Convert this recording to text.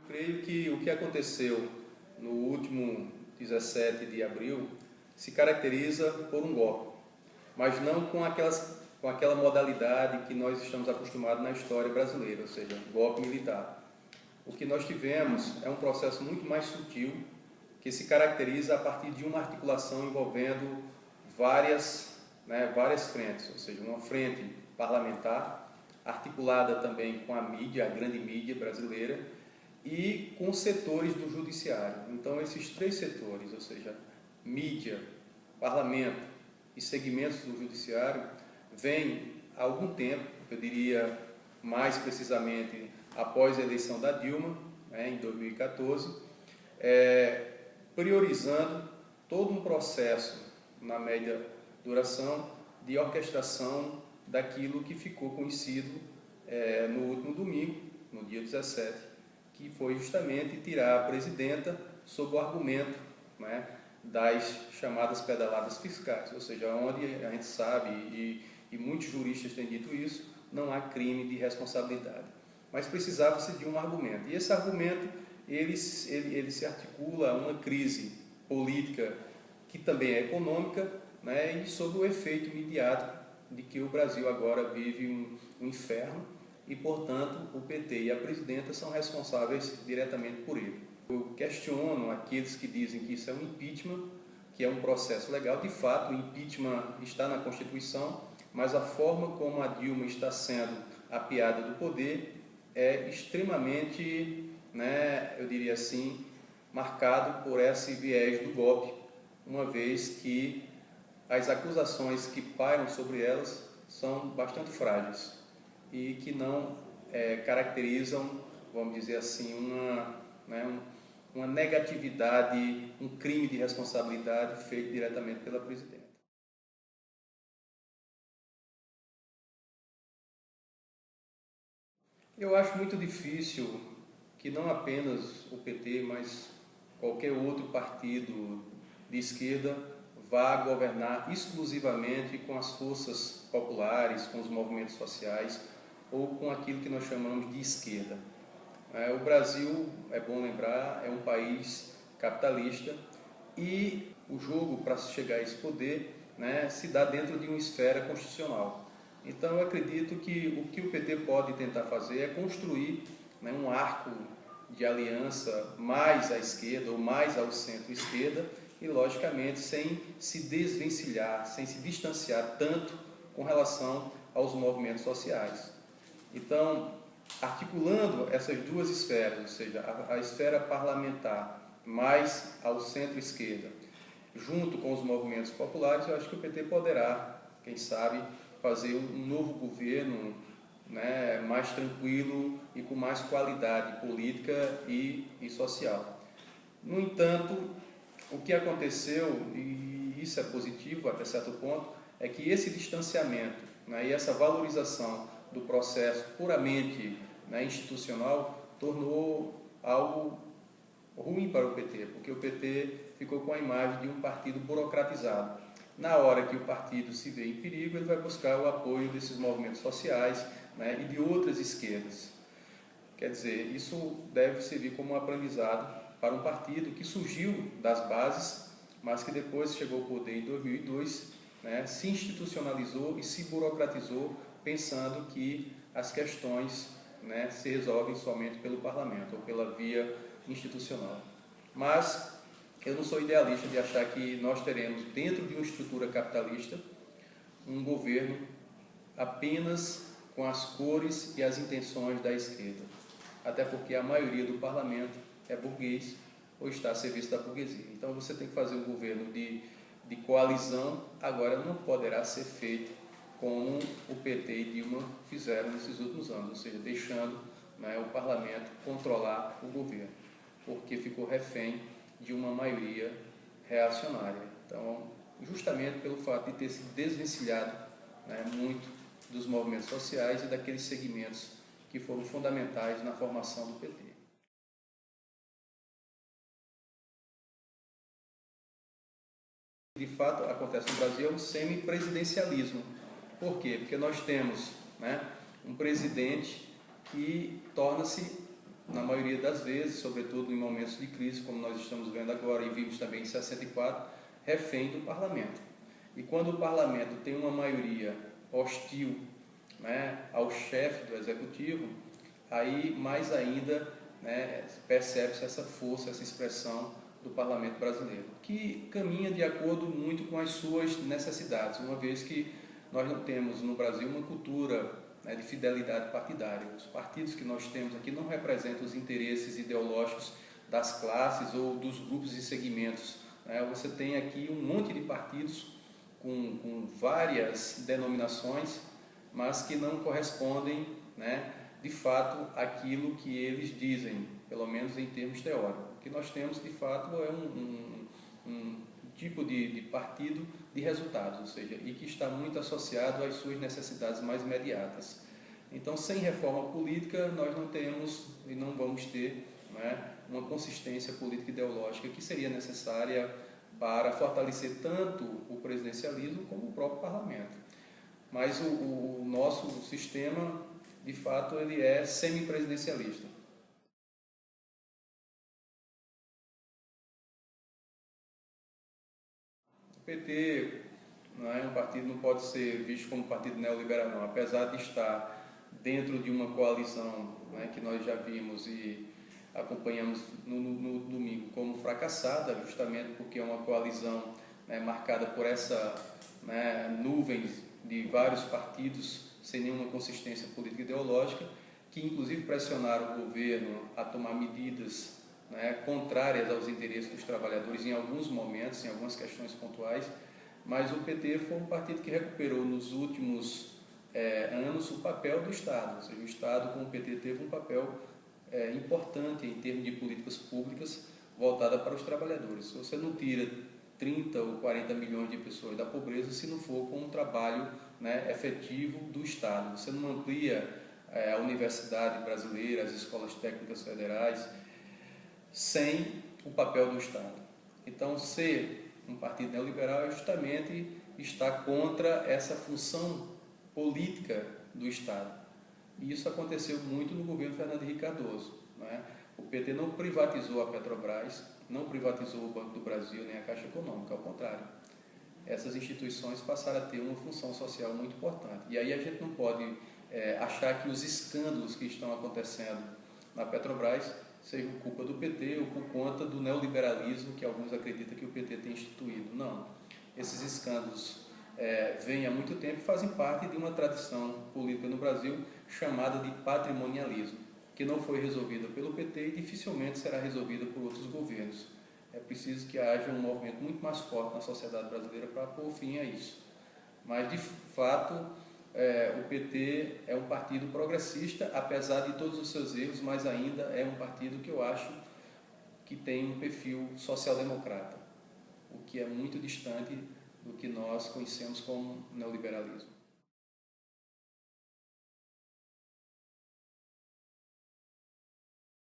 creio que o que aconteceu no último 17 de abril se caracteriza por um golpe, mas não com aquela modalidade que nós estamos acostumados na história brasileira, ou seja, golpe militar. O que nós tivemos é um processo muito mais sutil, que se caracteriza a partir de uma articulação envolvendo várias frentes, ou seja, uma frente parlamentar, articulada também com a mídia, a grande mídia brasileira, e com setores do judiciário. Então, esses três setores, ou seja, mídia, parlamento e segmentos do judiciário, vêm há algum tempo, eu diria mais precisamente após a eleição da Dilma, em 2014, priorizando todo um processo na média duração de orquestração daquilo que ficou conhecido no último domingo, no dia 17, que foi justamente tirar a presidenta sob o argumento das chamadas pedaladas fiscais, ou seja, onde a gente sabe, e muitos juristas têm dito isso, não há crime de responsabilidade. Mas precisava-se de um argumento. E esse argumento, ele se articula a uma crise política que também é econômica, e sob o efeito midiático de que o Brasil agora vive um inferno e, portanto, o PT e a presidenta são responsáveis diretamente por ele. Eu questiono aqueles que dizem que isso é um impeachment, que é um processo legal. De fato, o impeachment está na Constituição, mas a forma como a Dilma está sendo apeada do poder é extremamente, eu diria assim, marcado por esse viés do golpe, uma vez que as acusações que pairam sobre elas são bastante frágeis e que não caracterizam, vamos dizer assim, uma negatividade, um crime de responsabilidade feito diretamente pela presidenta. Eu acho muito difícil que não apenas o PT, mas qualquer outro partido de esquerda vá governar exclusivamente com as forças populares, com os movimentos sociais ou com aquilo que nós chamamos de esquerda. O Brasil, é bom lembrar, é um país capitalista e o jogo para chegar a esse poder se dá dentro de uma esfera constitucional. Então, eu acredito que o que o PT pode tentar fazer é construir um arco de aliança mais à esquerda ou mais ao centro-esquerda e, logicamente, sem se desvencilhar, sem se distanciar tanto com relação aos movimentos sociais. Então, articulando essas duas esferas, ou seja, a esfera parlamentar mais ao centro-esquerda, junto com os movimentos populares, eu acho que o PT poderá, quem sabe, fazer um novo governo mais tranquilo e com mais qualidade política e social. No entanto, o que aconteceu, e isso é positivo até certo ponto, é que esse distanciamento e essa valorização do processo puramente institucional tornou algo ruim para o PT, porque o PT ficou com a imagem de um partido burocratizado. Na hora que o partido se vê em perigo, ele vai buscar o apoio desses movimentos sociais e de outras esquerdas. Quer dizer, isso deve servir como um aprendizado para um partido que surgiu das bases, mas que depois chegou ao poder em 2002, se institucionalizou e se burocratizou, pensando que as questões se resolvem somente pelo parlamento ou pela via institucional. Mas eu não sou idealista de achar que nós teremos, dentro de uma estrutura capitalista, um governo apenas com as cores e as intenções da esquerda. Até porque a maioria do parlamento é burguês ou está a serviço da burguesia. Então você tem que fazer um governo de coalizão, agora não poderá ser feito como o PT e Dilma fizeram nesses últimos anos, ou seja, deixando o parlamento controlar o governo, porque ficou refém de uma maioria reacionária. Então, justamente pelo fato de ter se desvencilhado muito dos movimentos sociais e daqueles segmentos que foram fundamentais na formação do PT. De fato, acontece no Brasil um semipresidencialismo. Por quê? Porque nós temos um presidente que torna-se na maioria das vezes, sobretudo em momentos de crise, como nós estamos vendo agora e vimos também em 64, refém do parlamento. E quando o parlamento tem uma maioria hostil, né, ao chefe do executivo, aí mais ainda, né, percebe-se essa força, essa expressão do parlamento brasileiro, que caminha de acordo muito com as suas necessidades, uma vez que nós não temos no Brasil uma cultura, né, de fidelidade partidária. Os partidos que nós temos aqui não representam os interesses ideológicos das classes ou dos grupos e segmentos, né? Você tem aqui um monte de partidos com várias denominações, mas que não correspondem, né, de fato àquilo que eles dizem, pelo menos em termos teóricos. O que nós temos de fato é um tipo de partido de resultados, ou seja, e que está muito associado às suas necessidades mais imediatas. Então, sem reforma política, nós não temos e não vamos ter, né, uma consistência política ideológica que seria necessária para fortalecer tanto o presidencialismo como o próprio parlamento. Mas o nosso sistema, de fato, ele é semipresidencialista. O PT, não é um partido, não pode ser visto como um partido neoliberal, não. Apesar de estar dentro de uma coalizão, né, que nós já vimos e acompanhamos no domingo como fracassada, justamente porque é uma coalizão, né, marcada por essa, né, nuvem de vários partidos sem nenhuma consistência política e ideológica, que inclusive pressionaram o governo a tomar medidas, né, contrárias aos interesses dos trabalhadores em alguns momentos, em algumas questões pontuais, mas o PT foi um partido que recuperou nos últimos anos o papel do Estado, ou seja, o Estado com o PT teve um papel importante em termos de políticas públicas voltada para os trabalhadores. Você não tira 30 ou 40 milhões de pessoas da pobreza se não for com um trabalho, né, efetivo do Estado. Você não amplia a universidade brasileira, as escolas técnicas federais, sem o papel do Estado. Então, ser um partido neoliberal é justamente estar contra essa função política do Estado. E isso aconteceu muito no governo Fernando Henrique Cardoso, né? O PT não privatizou a Petrobras, não privatizou o Banco do Brasil nem a Caixa Econômica, ao contrário. Essas instituições passaram a ter uma função social muito importante. E aí a gente não pode achar que os escândalos que estão acontecendo na Petrobras sejam culpa do PT ou por conta do neoliberalismo que alguns acreditam que o PT tem instituído. Não. Esses escândalos vêm há muito tempo e fazem parte de uma tradição política no Brasil chamada de patrimonialismo, que não foi resolvida pelo PT e dificilmente será resolvida por outros governos. É preciso que haja um movimento muito mais forte na sociedade brasileira para pôr fim a isso. Mas, de fato, o PT é um partido progressista, apesar de todos os seus erros, mas ainda é um partido que eu acho que tem um perfil social-democrata, o que é muito distante do que nós conhecemos como neoliberalismo.